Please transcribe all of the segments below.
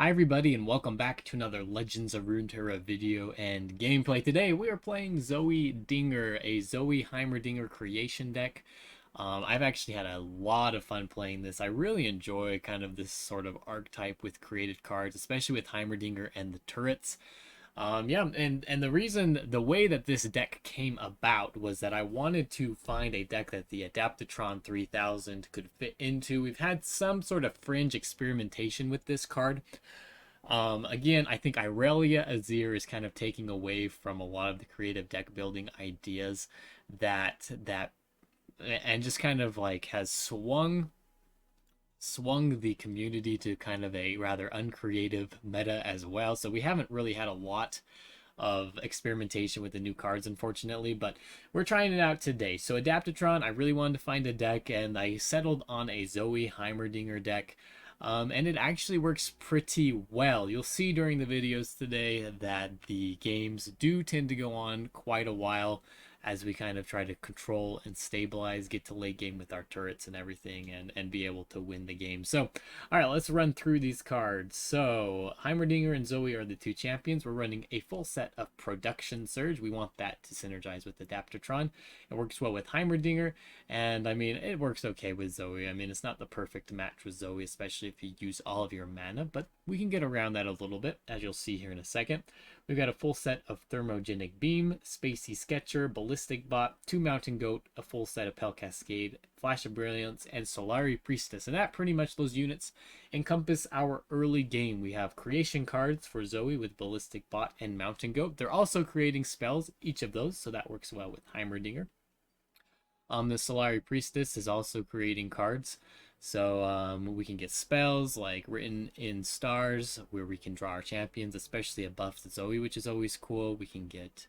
Hi everybody and welcome back to another Legends of Runeterra video and gameplay. Today we are playing Zoe Dinger, a Zoe Heimerdinger creation deck. I've actually had a lot of fun playing this. I really enjoy kind of this sort of archetype with created cards, especially with Heimerdinger and the turrets. Yeah, and the way that this deck came about was that I wanted to find a deck that the Adaptatron 3000 could fit into. We've had some sort of fringe experimentation with this card. Again, I think Irelia Azir is kind of taking away from a lot of the creative deck building ideas that and just kind of like has swung the community to kind of a rather uncreative meta as well. So we haven't really had a lot of experimentation with the new cards, unfortunately, but we're trying it out today. So Adaptatron, I really wanted to find a deck, and I settled on a Zoe Heimerdinger deck. And it actually works pretty well. You'll see during the videos today that the games do tend to go on quite a while as we kind of try to control and stabilize, get to late game with our turrets and everything, and be able to win the game. So, all right, let's run through these cards. So, Heimerdinger and Zoe are the two champions. We're running a full set of Production Surge. We want that to synergize with Adaptatron. It works well with Heimerdinger, and I mean, it works okay with Zoe. I mean, it's not the perfect match with Zoe, especially if you use all of your mana, but we can get around that a little bit, as you'll see here in a second. We've got a full set of Thermogenic Beam, Spacey Sketcher, Ballistic Bot, 2 Mountain Goat, a full set of Pell Cascade, Flash of Brilliance, and Solari Priestess. And that pretty much, those units encompass our early game. We have creation cards for Zoe with Ballistic Bot and Mountain Goat. They're also creating spells, each of those, so that works well with Heimerdinger. The Solari Priestess is also creating cards. So we can get spells like Written in Stars, where we can draw our champions, especially a buff to Zoe, which is always cool. We can get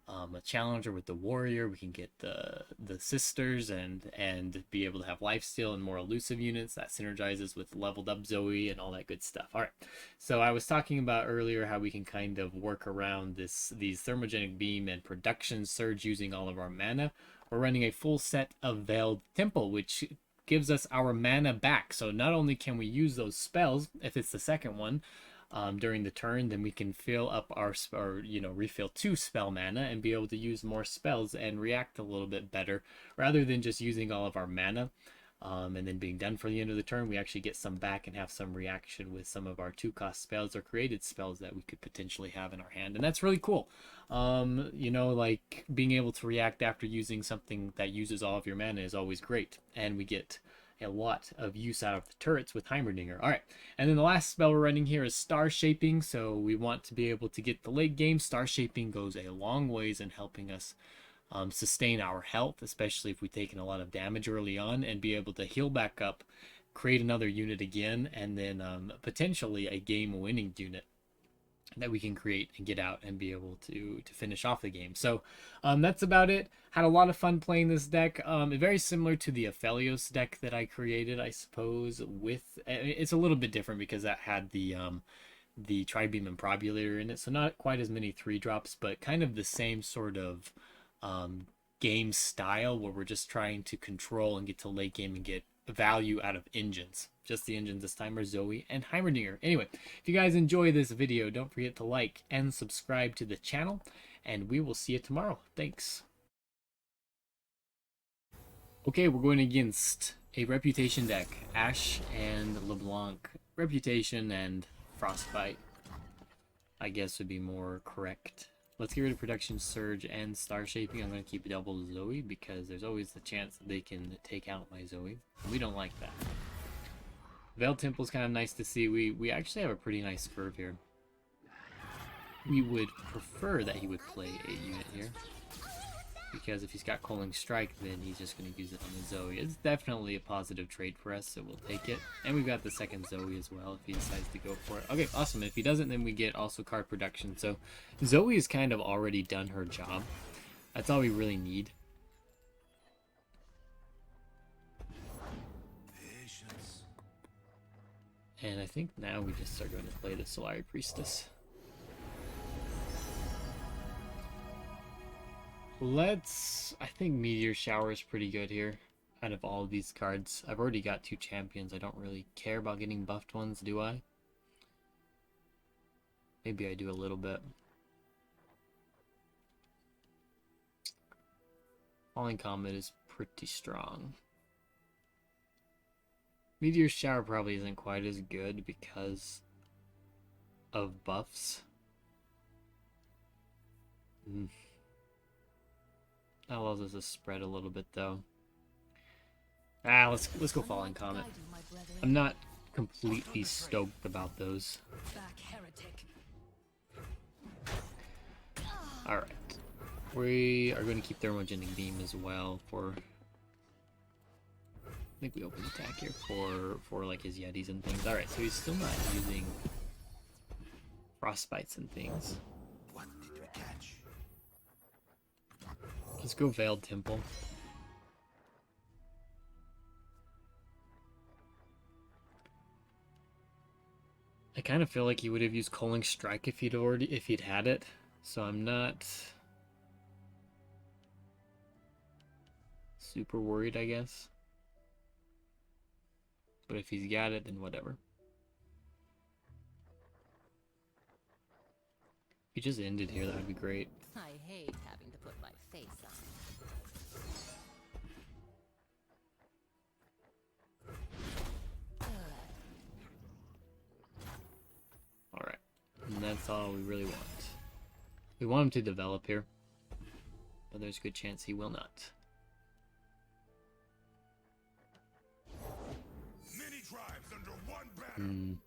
a challenger with the warrior. We can get the sisters and be able to have lifesteal and more elusive units that synergizes with leveled up Zoe and all that good stuff. All right, so I was talking about earlier how we can kind of work around these Thermogenic Beam and Production Surge using all of our mana. We're running a full set of Veiled Temple, which gives us our mana back. So not only can we use those spells, if it's the second one, during the turn, then we can fill up our, or refill 2 spell mana and be able to use more spells and react a little bit better, rather than just using all of our mana. And then being done for the end of the turn, we actually get some back and have some reaction with some of our 2-cost spells or created spells that we could potentially have in our hand, and that's really cool. Like being able to react after using something that uses all of your mana is always great, and we get a lot of use out of the turrets with Heimerdinger. All right, and then the last spell we're running here is Star Shaping. So we want to be able to get the late game. Star Shaping goes a long ways in helping us sustain our health, especially if we've taken a lot of damage early on, and be able to heal back up, create another unit again, and then potentially a game-winning unit that we can create and get out and be able to finish off the game. So that's about it. Had a lot of fun playing this deck. Very similar to the Aphelios deck that I created, I suppose. It's a little bit different because that had the Tribeam Improbulator in it, so not quite as many 3-drops, but kind of the same sort of game style, where we're just trying to control and get to late game and get value out of engines. Just the engines this time are Zoe and Heimerdinger. Anyway, if you guys enjoy this video, don't forget to like and subscribe to the channel, and we will see you tomorrow. Thanks. Okay, we're going against a Reputation deck. Ashe and LeBlanc. Reputation and Frostbite, I guess, would be more correct. Let's get rid of Production Surge and Star Shaping. I'm going to keep double Zoe because there's always the chance that they can take out my Zoe. We don't like that. Veiled Temple is kind of nice to see. We actually have a pretty nice curve here. We would prefer that he would play a unit here, because if he's got Culling Strike, then he's just going to use it on the Zoe. It's definitely a positive trade for us, so we'll take it. And we've got the second Zoe as well if he decides to go for it. Okay, awesome. If he doesn't, then we get also card production. So Zoe has kind of already done her job. That's all we really need. And I think now we just are going to play the Solari Priestess. I think Meteor Shower is pretty good here out of all of these cards. I've already got 2 champions. I don't really care about getting buffed ones, do I? Maybe I do a little bit. Falling Comet is pretty strong. Meteor Shower probably isn't quite as good because of buffs. That allows us to spread a little bit though. Let's go Falling Comet. I'm not completely stoked about those. Alright. We are going to keep Thermogenic Beam as well for... I think we open attack here for like his Yetis and things. Alright, so he's still not using Frostbites and things. What did we catch? Let's go Veiled Temple. I kind of feel like he would have used Culling Strike if he'd had it, so I'm not super worried, I guess. But if he's got it, then whatever. If he just ended here, that would be great. I hate having to put my face on. Alright, and that's all we really want. We want him to develop here, but there's a good chance he will not. Many tribes under one banner.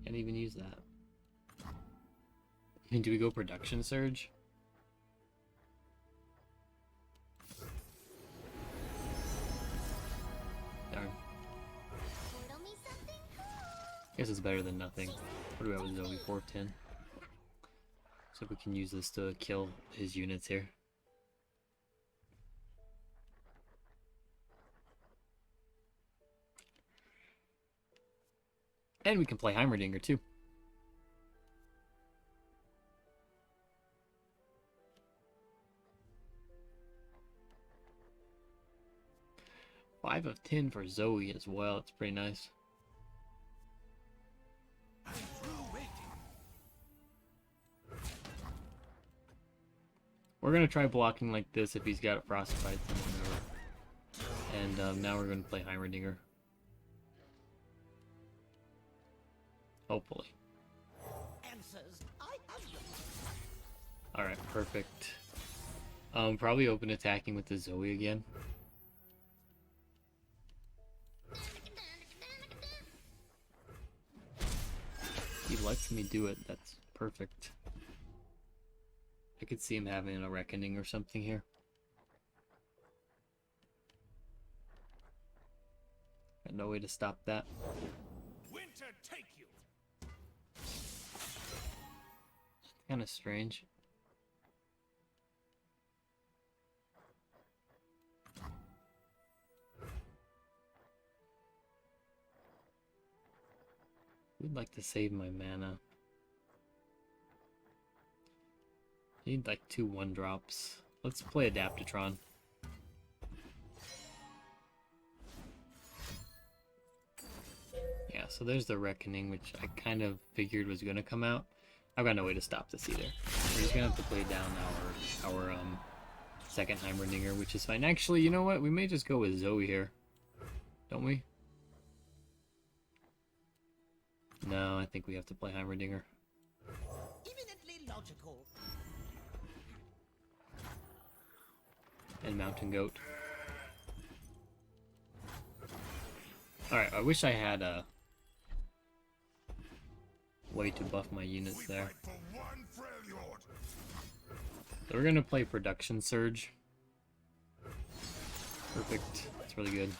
Can't even use that. I mean, do we go Production Surge? Darn. Guess it's better than nothing. What do we have with Zoe? 410. So we can use this to kill his units here. And we can play Heimerdinger too. Five of 10 for Zoe as well. It's pretty nice. I'm through waiting. We're gonna try blocking like this if he's got Frostbites and whatever. And now we're gonna play Heimerdinger. Hopefully. Answers, I have them. Alright, perfect. Probably open attacking with the Zoe again. He lets me do it, that's perfect. I could see him having a Reckoning or something here. Got no way to stop that. Winter take you. Kind of strange. We'd like to save my mana. Need like 2 1-drops. Let's play Adaptatron. Yeah, so there's the Reckoning, which I kind of figured was going to come out. I've got no way to stop this either. We're just going to have to play down our second Heimerdinger, which is fine. Actually, you know what? We may just go with Zoe here. Don't we? No, I think we have to play Heimerdinger. Eminently logical. And Mountain Goat. Alright, I wish I had a way to buff my units there. So we're gonna play Production Surge. Perfect. That's really good.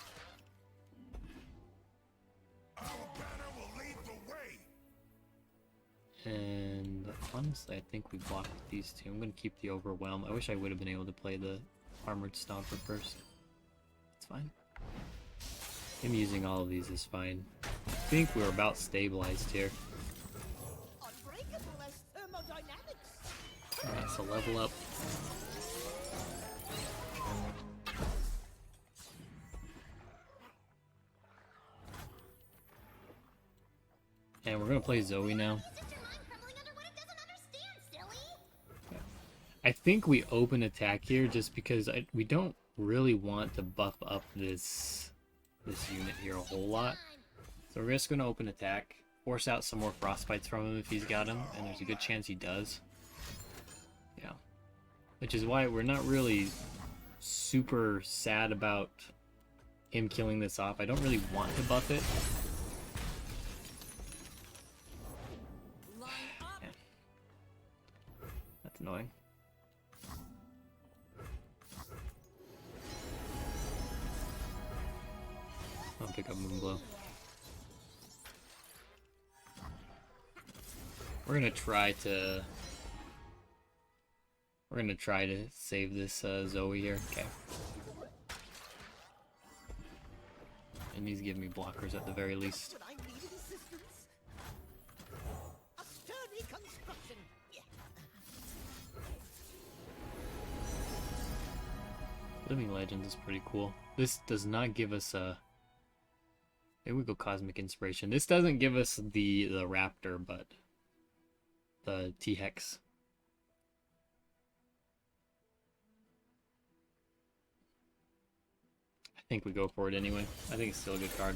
And honestly, I think we blocked these two. I'm gonna keep the Overwhelm. I wish I would have been able to play the Armored Stomper first. It's fine. Him using all of these is fine. I think we're about stabilized here. Unbreakable as thermodynamics. Alright, so level up. And we're gonna play Zoe now. I think we open attack here just because we don't really want to buff up this unit here a whole lot. So we're just gonna open attack, force out some more frostbites from him if he's got them, and there's a good chance he does. Yeah. Which is why we're not really super sad about him killing this off. I don't really want to buff it. Yeah. That's annoying. I'll pick up Moonblow. We're gonna try to save this Zoe here. Okay. And he's giving me blockers at the very least. When I needed assistance. A sturdy construction. Yeah. Living Legends is pretty cool. This does not give us a... Maybe we go Cosmic Inspiration. This doesn't give us the Raptor, but the T-Hex. I think we go for it anyway. I think it's still a good card.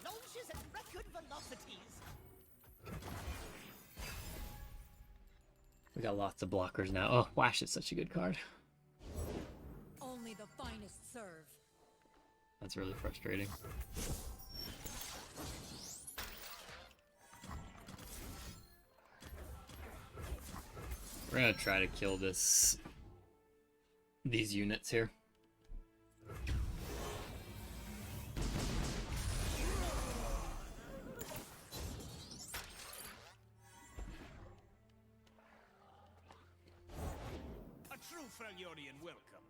Launches at record velocities. We got lots of blockers now. Oh, Wash is such a good card. Only the finest serve. That's really frustrating. We're gonna try to kill these units here. A true Freljordian welcome.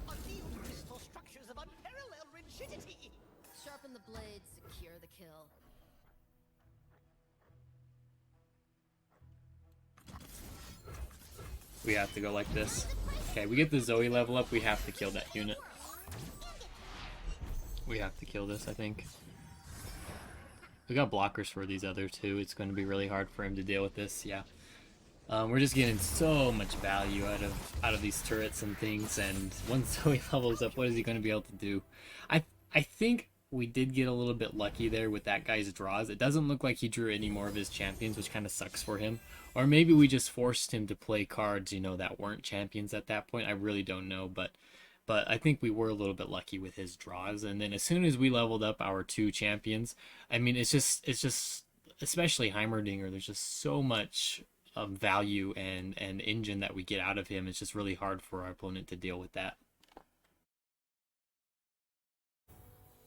Unveiled crystal structures of unparalleled rigidity. Sharpen the blade, secure the kill. We have to go like this. Okay, we get the Zoe level up, we have to kill that unit. We have to kill this, I think. We got blockers for these other two. It's going to be really hard for him to deal with this, yeah. We're just getting so much value out of these turrets and things, and once Zoe levels up, what is he going to be able to do? I think we did get a little bit lucky there with that guy's draws. It doesn't look like he drew any more of his champions, which kind of sucks for him. Or maybe we just forced him to play cards, you know, that weren't champions at that point. I really don't know, but I think we were a little bit lucky with his draws. And then as soon as we leveled up our two champions, I mean, it's just especially Heimerdinger, there's just so much value and engine that we get out of him. It's just really hard for our opponent to deal with that.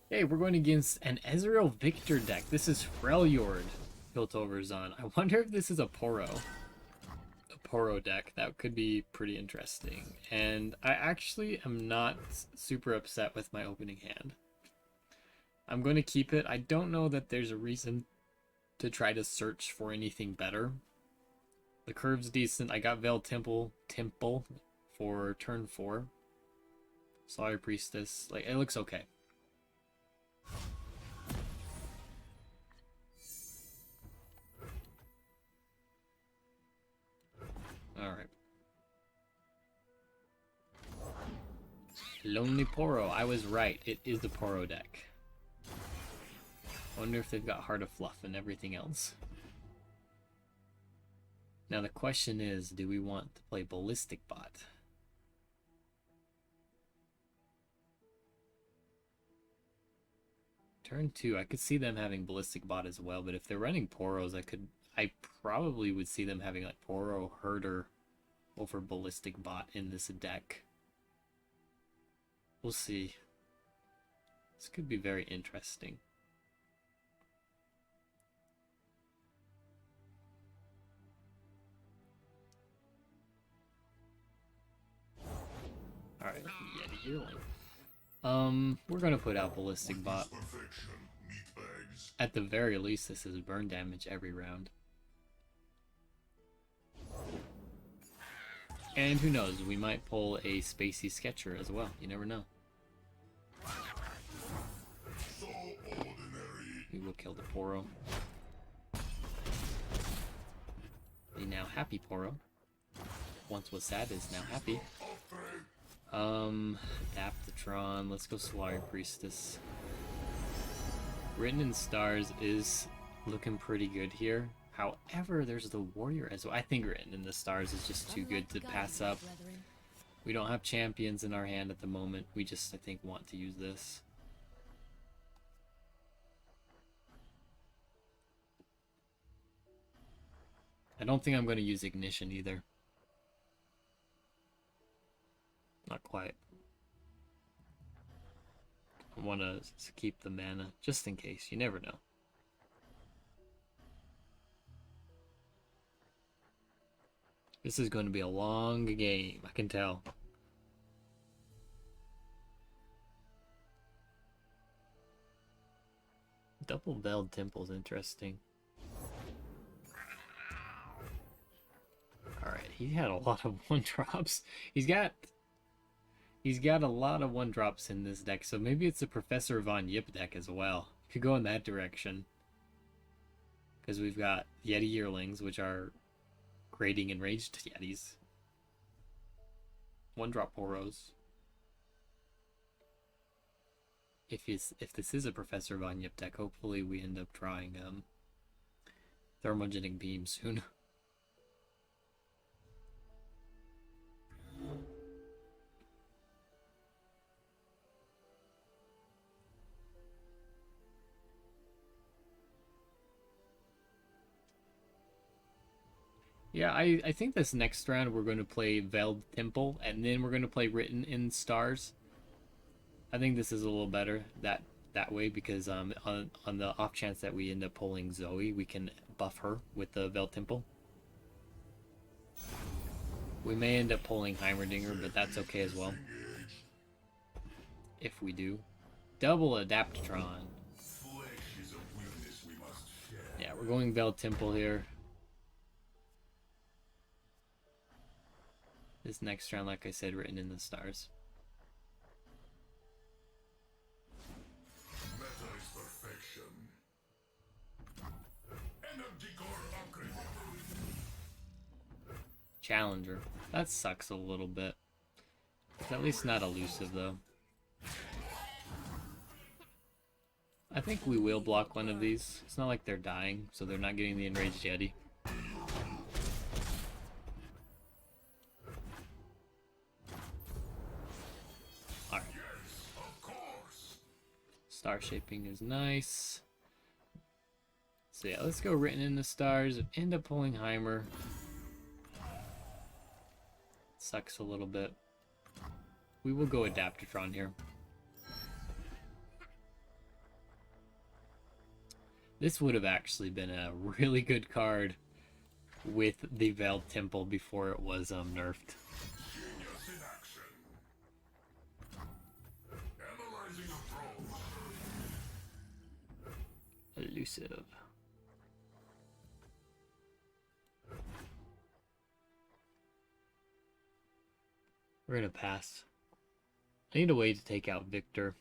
Hey, we're going against an Ezreal Victor deck. This is Freljord Piltover's on. I wonder if this is a Poro deck. That could be pretty interesting. And I actually am not super upset with my opening hand. I'm going to keep it. I don't know that there's a reason to try to search for anything better. The curve's decent. I got Veil Temple for turn 4. Sorry, Priestess. Like, it looks okay. Alright. Lonely Poro. I was right. It is the Poro deck. Wonder if they've got Heart of Fluff and everything else. Now the question is, do we want to play Ballistic Bot? Turn 2, I could see them having Ballistic Bot as well, but if they're running Poros, I probably would see them having like Poro, Herder over Ballistic Bot in this deck. We'll see. This could be very interesting. Alright, Yeti Yearling. We're gonna put out Ballistic Bot. At the very least, this is burn damage every round. And who knows, we might pull a Spacey Sketcher as well. You never know. will kill the Poro. The now happy Poro. Once was sad is now happy. Adaptatron. Let's go Solari Priestess. Written in Stars is looking pretty good here. However, there's the Warrior as well. I think Written in the Stars is just too good to pass up. We don't have champions in our hand at the moment. We just, I think, want to use this. I don't think I'm going to use Ignition either. Not quite. I want to keep the mana, just in case. You never know. This is going to be a long game, I can tell. Double Veiled Temple is interesting. Alright, he had a lot of 1-drops. He's got a lot of 1-drops in this deck, so maybe it's a Professor Von Yip deck as well. Could go in that direction. Because we've got Yeti Yearlings, which are grading enraged Yetis. 1-drop Poros. If this is a Professor Von Yip deck, hopefully we end up trying Thermogenic Beam soon. Yeah, I think this next round we're going to play Veiled Temple, and then we're going to play Written in Stars. I think this is a little better that way, because on the off chance that we end up pulling Zoe, we can buff her with the Veiled Temple. We may end up pulling Heimerdinger, but that's okay as well. If we do. Double Adaptatron. Yeah, we're going Veiled Temple here. This next round, like I said, Written in the Stars. Challenger. That sucks a little bit. It's at least not elusive, though. I think we will block one of these. It's not like they're dying, so they're not getting the Enraged Yeti. Alright. Star Shaping is nice. So yeah, let's go Written in the Stars. End up pulling Heimer. Sucks a little bit. We will go Adaptatron here. This would have actually been a really good card with the Veiled Temple before it was nerfed. Elusive. We're gonna pass. I need a way to take out Victor.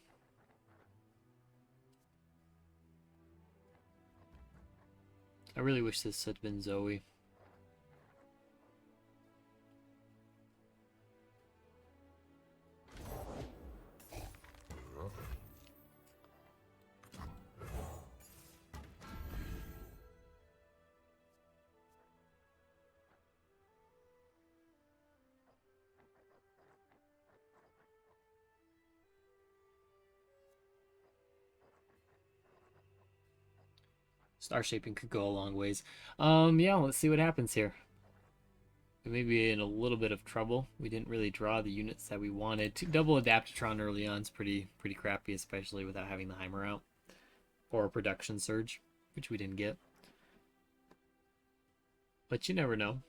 I really wish this had been Zoe. Star Shaping could go a long ways. Yeah, let's see what happens here. We may be in a little bit of trouble. We didn't really draw the units that we wanted. Double Adaptatron early on is pretty crappy, especially without having the Heimer out. Or a Production Surge, which we didn't get. But you never know.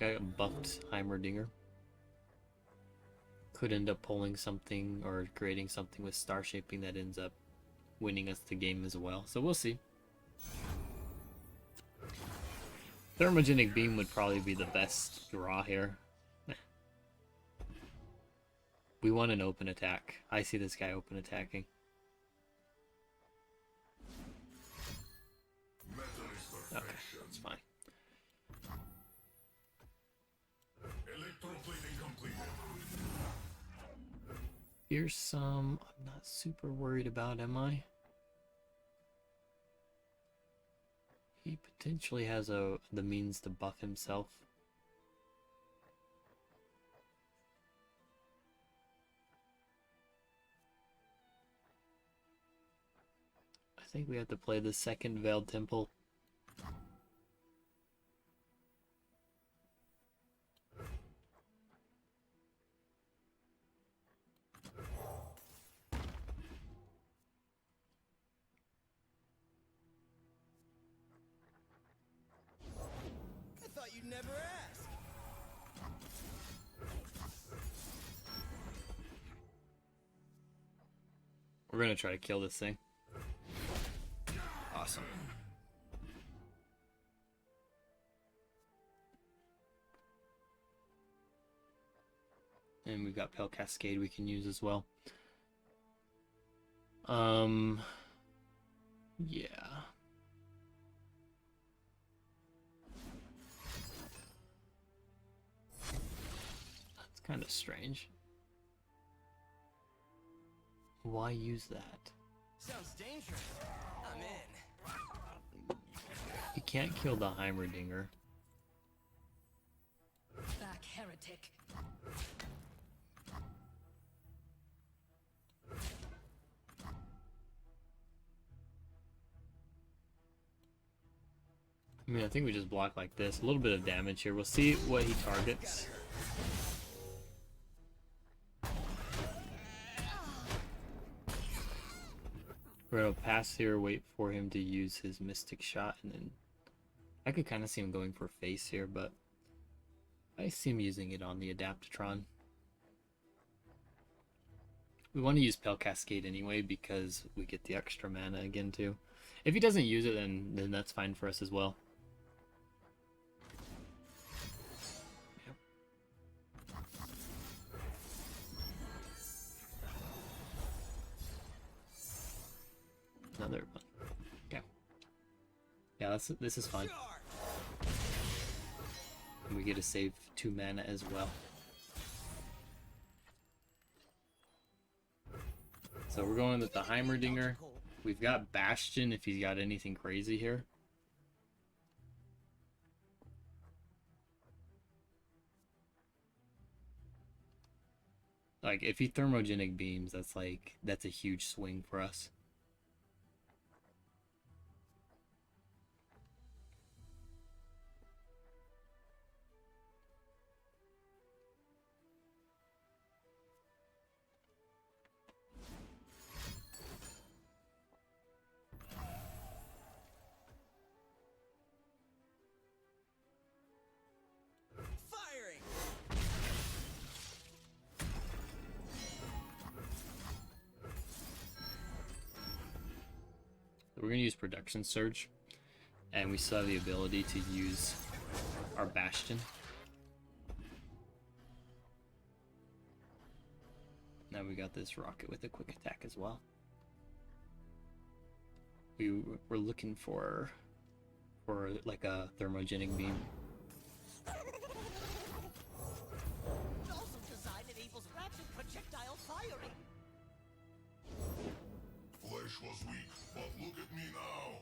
Got a buffed Heimerdinger. Could end up pulling something or creating something with Star Shaping that ends up winning us the game as well. So we'll see. Thermogenic Beam would probably be the best draw here. We want an open attack. I see this guy open attacking. Okay, that's fine. Here's some I'm not super worried about, am I? He potentially has the means to buff himself. I think we have to play the second Veiled Temple. I thought you'd never ask. We're gonna try to kill this thing. Awesome. And we've got Pale Cascade we can use as well. Yeah. That's kind of strange. Why use that? Sounds dangerous. I'm in. You can't kill the Heimerdinger. Back, heretic. I mean, I think we just block like this. A little bit of damage here. We'll see what he targets. We're gonna pass here, wait for him to use his Mystic Shot, and then I could kind of see him going for face here, but I see him using it on the Adaptatron. We want to use Pale Cascade anyway because we get the extra mana again too. If he doesn't use it, then that's fine for us as well. Yep. Another one. Okay. Yeah, this is fine. And we get to save 2 mana as well. So we're going with the Heimerdinger. We've got Bastion if he's got anything crazy here. Like, if he thermogenic beams, that's a huge swing for us. Firing. We're going to use Production Surge, and we still have the ability to use our Bastion. Now we got this rocket with a quick attack as well. We're looking for like a thermogenic beam. Also design enables rapid projectile firing. Flesh was weak, but look at me now.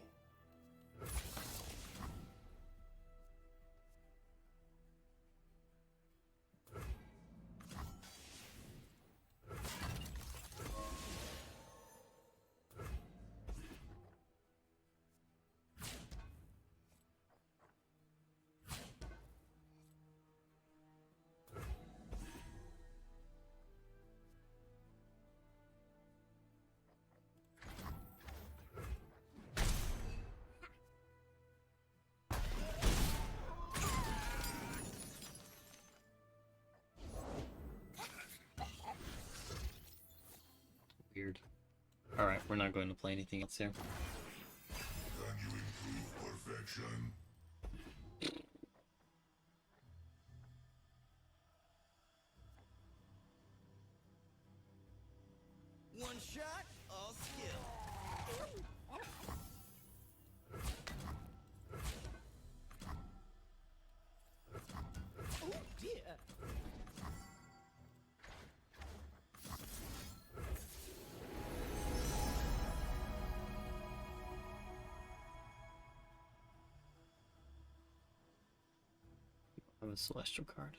Weird. Alright, we're not going to play anything else here. Can you improve perfection? One shot, all skill. Oh dear. I have a celestial card.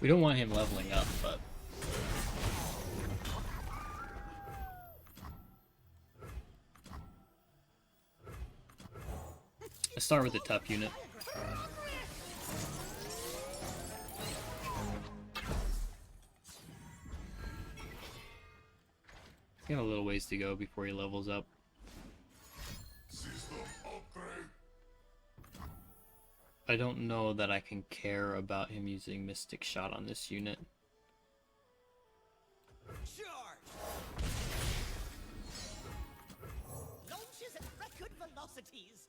We don't want him leveling up, but let's start with the tough unit. He's got a little ways to go before he levels up. System upgrade. I don't know that I can care about him using Mystic Shot on this unit. Charge! Launches at record velocities.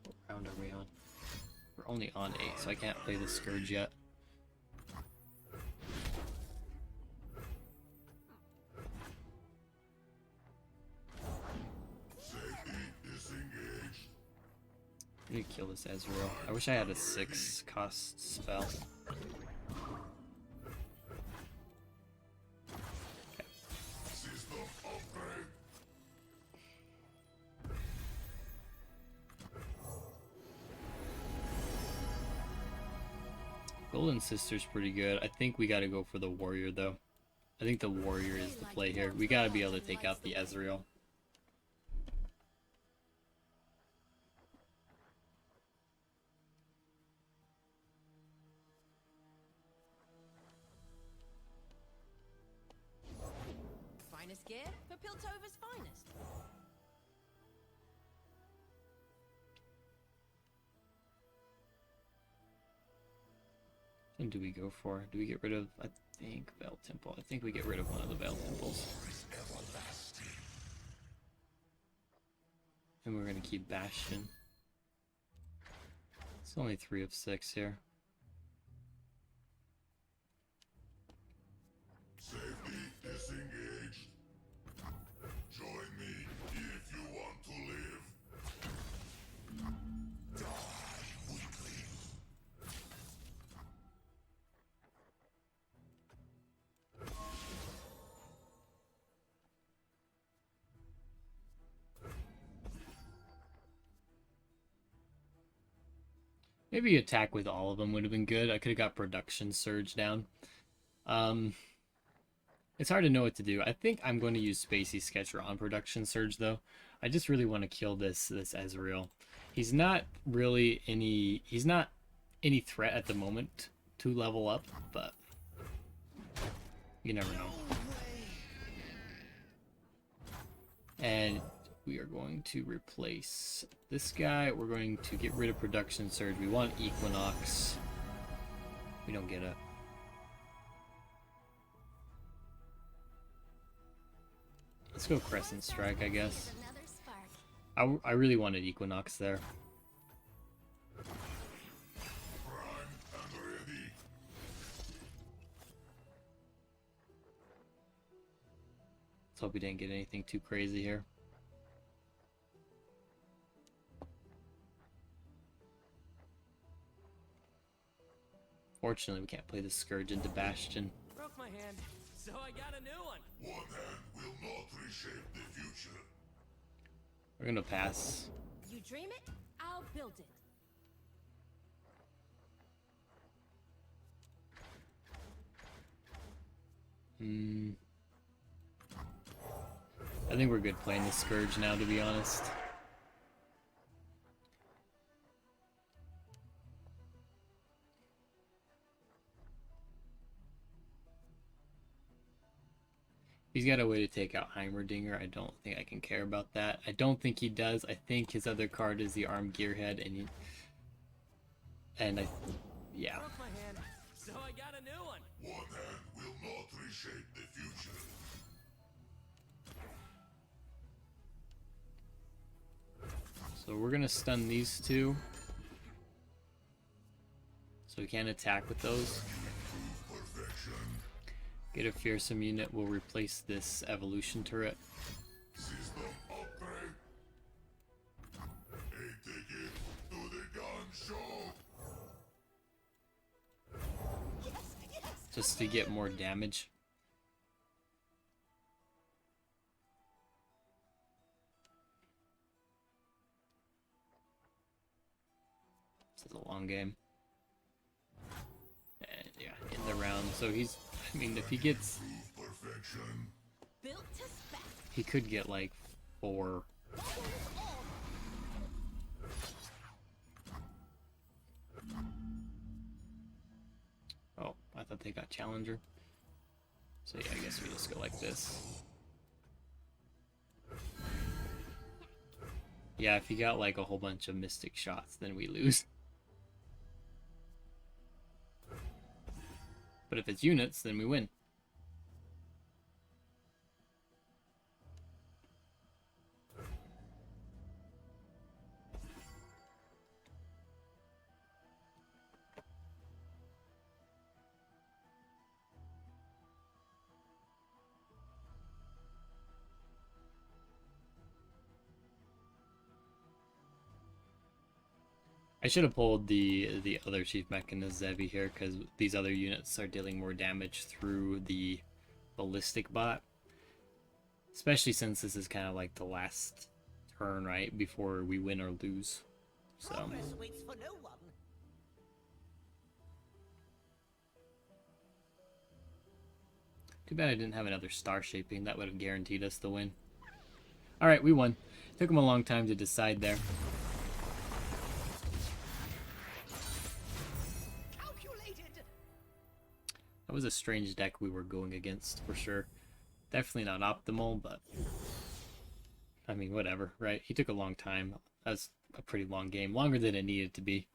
What round are we on? We're only on 8, so I can't play the Scourge yet. Safety disengaged. I need to kill this Ezreal. I wish I had a 6 cost spell. System upgrade. Golden Sister's pretty good. I think we gotta go for the Warrior though. I think the Warrior is the play here. We gotta be able to take out the Ezreal. Finest gear for Piltover's finest. And do we go for? Do we get rid of? I think Veil Temple. I think we get rid of one of the Veil Temples. And we're gonna keep Bastion. It's only 3 of 6 here. Safety disengaged. Join me if you want to live. Die, weakling. Maybe attack with all of them would have been good. I could have got Production Surge down. It's hard to know what to do. I think I'm going to use Spacey Sketcher on Production Surge though. I just really want to kill this Ezreal. He's not really any threat at the moment to level up, but you never know. And we are going to replace this guy. We're going to get rid of Production Surge. We want Equinox. We don't get it. Let's go Crescent Strike, I guess. Another spark. I really wanted Equinox there. Prime and ready. Let's hope we didn't get anything too crazy here. Fortunately, we can't play the Scourge into Bastion. Broke my hand, so I got a new one. One hand will not reshape the future. We're gonna pass. You dream it, I'll build it. I think we're good playing the Scourge now, to be honest. He's got a way to take out Heimerdinger. I don't think I can care about that. I don't think he does. I think his other card is the Armed Gearhead, yeah. Broke my hand, so I got a new one. One hand will not reshape the future. So we're gonna stun these two, so we can't attack with those. Perfection. Get a fearsome unit. We'll replace this evolution turret. System upgrade. A ticket to the gun show. Just to get more damage. This is a long game. And yeah, in the round. So he's, I mean, if he gets, Perfection. Built to spec. he could get like 4. Oh, I thought they got Challenger. So yeah, I guess we just go like this. Yeah, if you got like a whole bunch of Mystic shots, then we lose. But if it's units, then we win. I should have pulled the other chief mechanist Zevi here, because these other units are dealing more damage through the ballistic bot. Especially since this is kind of like the last turn, right? Before we win or lose. So Progress waits for no one. too bad I didn't have another star shaping. That would have guaranteed us the win. Alright, we won. Took him a long time to decide there. Calculated. That was a strange deck we were going against, for sure. Definitely not optimal, but I mean, whatever, right? He took a long time. That was a pretty long game. Longer than it needed to be.